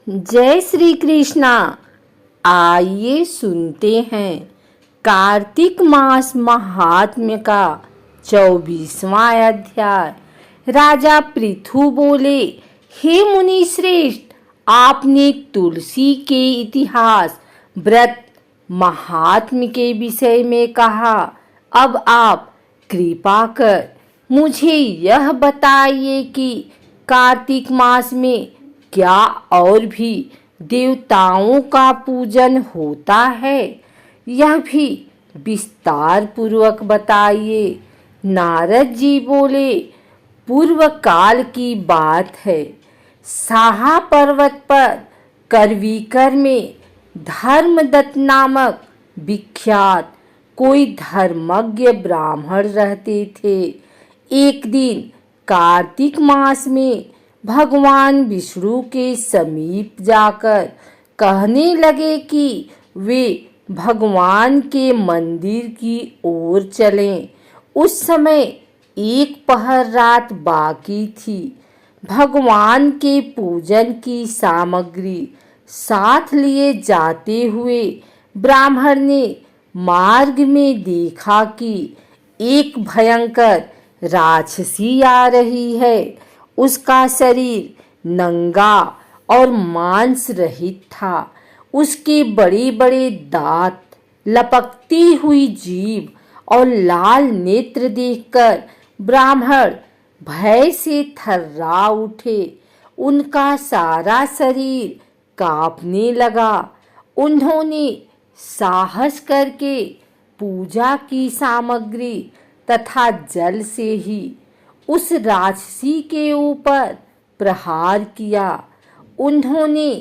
जय श्री कृष्णा। आइए सुनते हैं कार्तिक मास महात्म्य का 24वां अध्याय। राजा पृथु बोले, हे मुनि श्रेष्ठ, आपने तुलसी के इतिहास, व्रत, महात्म्य के विषय में कहा। अब आप कृपा कर मुझे यह बताइए कि कार्तिक मास में क्या और भी देवताओं का पूजन होता है, यह भी विस्तार पूर्वक बताइए। नारद जी बोले, पूर्व काल की बात है। साहा पर्वत पर करवीकर में धर्मदत्त नामक विख्यात कोई धर्मज्ञ ब्राह्मण रहते थे। एक दिन कार्तिक मास में भगवान विष्णु के समीप जाकर कहने लगे कि वे भगवान के मंदिर की ओर चलें। उस समय एक पहर रात बाकी थी। भगवान के पूजन की सामग्री साथ लिए जाते हुए ब्राह्मण ने मार्ग में देखा कि एक भयंकर राक्षसी आ रही है। उसका शरीर नंगा और मांस रहित था। उसके बड़े बड़े दांत, लपकती हुई जीभ और लाल नेत्र देखकर ब्राह्मण भय से थर्रा उठे। उनका सारा शरीर कांपने लगा। उन्होंने साहस करके पूजा की सामग्री तथा जल से ही उस राक्षसी के ऊपर प्रहार किया। उन्होंने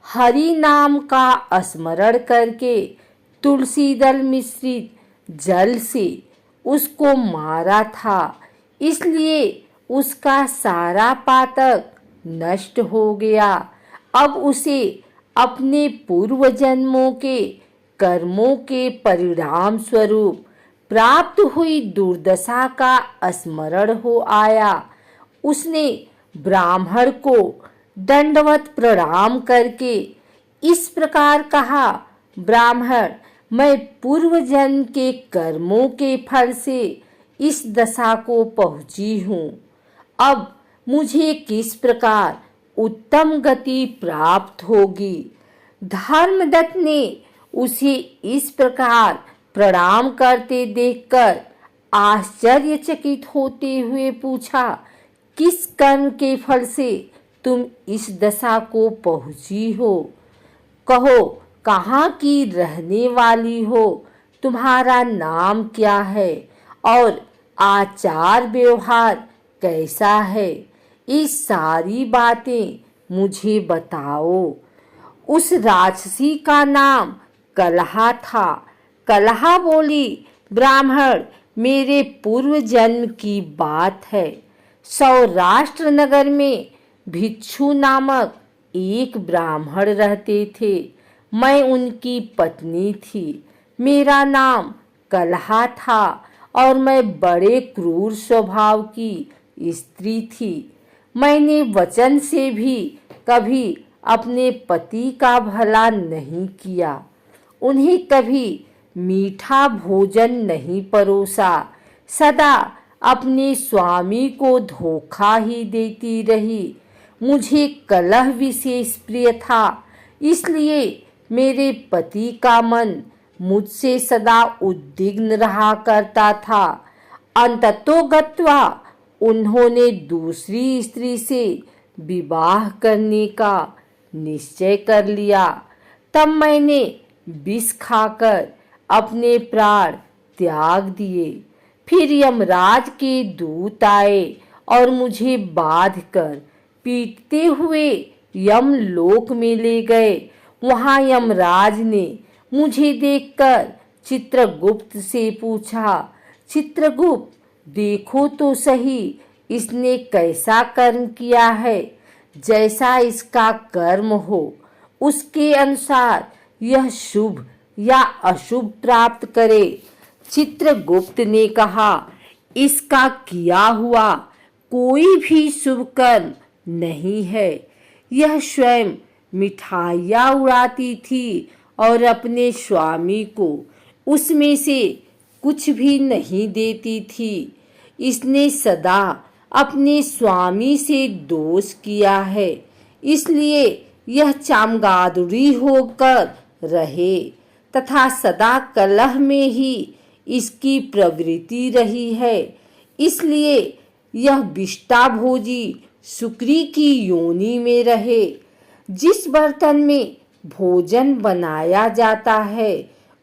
हरि नाम का स्मरण करके तुलसी दल मिश्रित जल से उसको मारा था। इसलिए उसका सारा पातक नष्ट हो गया। अब उसे अपने पूर्व जन्मों के कर्मों के परिणाम स्वरूप प्राप्त हुई दुर्दशा का स्मरण हो आया। उसने ब्राह्मण को दंडवत प्रणाम करके इस प्रकार कहा, ब्राह्मण, मैं पूर्व जन्म के कर्मों के फल से इस दशा को पहुंची हूँ। अब मुझे किस प्रकार उत्तम गति प्राप्त होगी? धर्मदत्त ने उसे इस प्रकार प्रणाम करते देखकर आश्चर्यचकित होते हुए पूछा, किस कर्म के फल से तुम इस दशा को पहुंची हो? कहो, कहाँ की रहने वाली हो? तुम्हारा नाम क्या है और आचार व्यवहार कैसा है? ये सारी बातें मुझे बताओ। उस राक्षसी का नाम कलहा था। कलहा बोली, ब्राह्मण, मेरे पूर्व जन्म की बात है। सौराष्ट्र नगर में भिक्षु नामक एक ब्राह्मण रहते थे। मैं उनकी पत्नी थी। मेरा नाम कलहा था और मैं बड़े क्रूर स्वभाव की स्त्री थी। मैंने वचन से भी कभी अपने पति का भला नहीं किया। उन्हें कभी मीठा भोजन नहीं परोसा। सदा अपने स्वामी को धोखा ही देती रही। मुझे कलह विशेष प्रिय था, इसलिए मेरे पति का मन मुझसे सदा उद्विग्न रहा करता था। अंततोगत्वा उन्होंने दूसरी स्त्री से विवाह करने का निश्चय कर लिया। तब मैंने विष खाकर अपने प्राण त्याग दिए। फिर यमराज के दूत आए और मुझे बांधकर पीटते हुए यमलोक में ले गए। वहां यमराज ने मुझे देखकर चित्रगुप्त से पूछा, चित्रगुप्त, देखो तो सही, इसने कैसा कर्म किया है। जैसा इसका कर्म हो उसके अनुसार यह शुभ या अशुभ प्राप्त करे। चित्रगुप्त ने कहा, इसका किया हुआ कोई भी शुभ कर्म नहीं है। यह स्वयं मिठाइयाँ उड़ाती थी और अपने स्वामी को उसमें से कुछ भी नहीं देती थी। इसने सदा अपने स्वामी से दोष किया है, इसलिए यह चमगादड़ी होकर रहे तथा सदा कलह में ही इसकी प्रवृत्ति रही है। इसलिए यह विष्टा भोजी शुक्री की योनि में रहे। जिस बर्तन में भोजन बनाया जाता है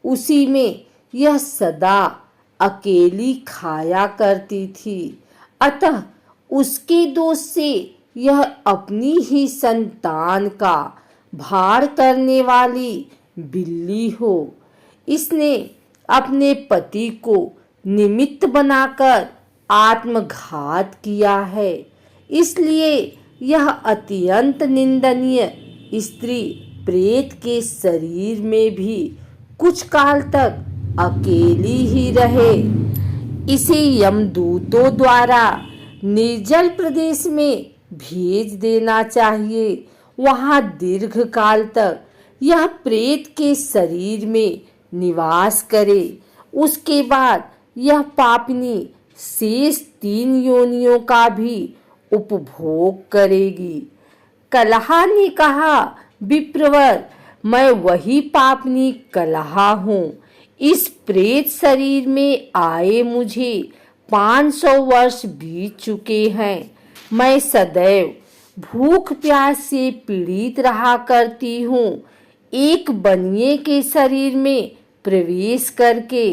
उसी में यह सदा अकेली खाया करती थी। अतः उसके दोष से यह अपनी ही संतान का भार करने वाली बिल्ली हो। इसने अपने पति को निमित्त बनाकर आत्मघात किया है। इसलिए यह अत्यंत निंदनीय स्त्री प्रेत के शरीर में भी कुछ काल तक अकेली ही रहे। इसे यमदूतों द्वारा निर्जल प्रदेश में भेज देना चाहिए। वहां दीर्घ काल तक यह प्रेत के शरीर में निवास करे। उसके बाद यह पापिनी शेष 3 योनियों का भी उपभोग करेगी। कलहा ने कहा, विप्रवर, मैं वही पापनी कलहा हूँ। इस प्रेत शरीर में आए मुझे 500 वर्ष बीत चुके हैं। मैं सदैव भूख प्यास से पीड़ित रहा करती हूँ। एक बनिए के शरीर में प्रवेश करके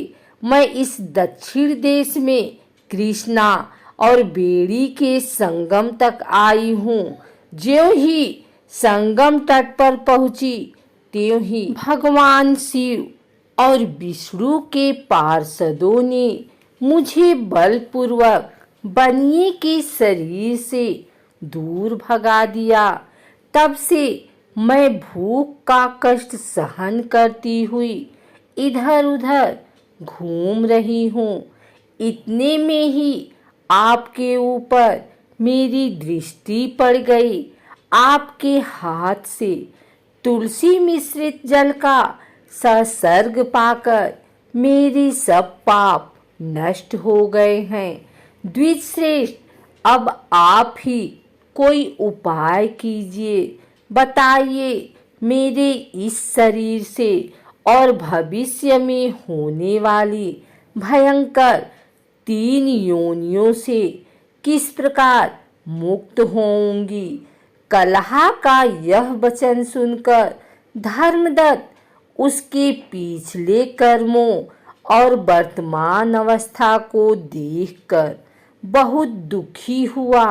मैं इस दक्षिण देश में कृष्णा और बेड़ी के संगम तक आई हूँ। ज्यों ही संगम तट पर पहुंची त्यों ही भगवान शिव और विष्णु के पार्षदों ने मुझे बलपूर्वक बनिए के शरीर से दूर भगा दिया। तब से मैं भूख का कष्ट सहन करती हुई इधर उधर घूम रही हूँ। इतने में ही आपके ऊपर मेरी दृष्टि पड़ गई। आपके हाथ से तुलसी मिश्रित जल का संसर्ग पाकर मेरे सब पाप नष्ट हो गए हैं। द्विजश्रेष्ठ, अब आप ही कोई उपाय कीजिए। बताइए, मेरे इस शरीर से और भविष्य में होने वाली भयंकर 3 योनियों से किस प्रकार मुक्त होऊंगी। कलहा का यह वचन सुनकर धर्मदत्त उसके पिछले कर्मों और वर्तमान अवस्था को देखकर बहुत दुखी हुआ।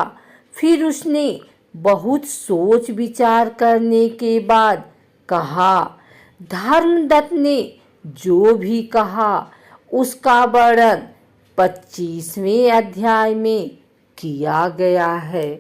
फिर उसने बहुत सोच विचार करने के बाद कहा, धर्मदत्त ने जो भी कहा उसका वर्णन 25वें अध्याय में किया गया है।